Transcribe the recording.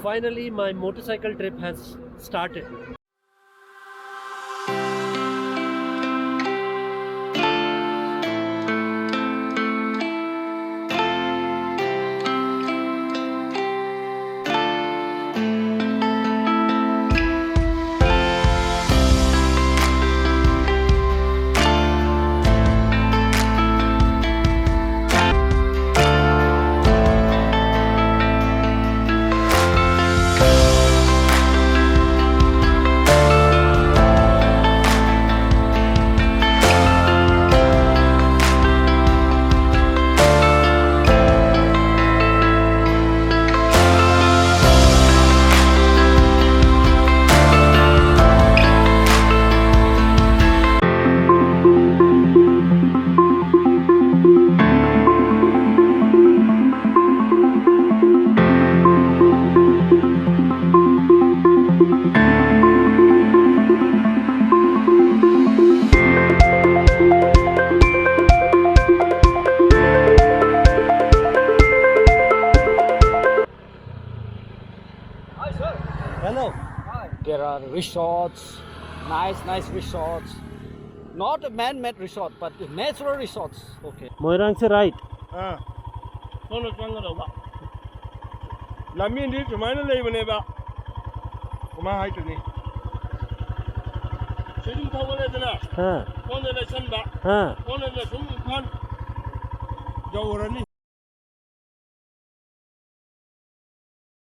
Finally, my motorcycle trip has started. Hello. There are resorts, nice resorts. Not a man-made resort, but natural resorts. Okay. Moirang se right. Nó trăng ở đâu bạn? Làm miên đi thì máy nó lên bên này bạn. Có mà hai chuyện này. Sẽ chúng thâu cái này thế nào? Con này là sân bạn. Con này là súng con. Dầu rồi đi.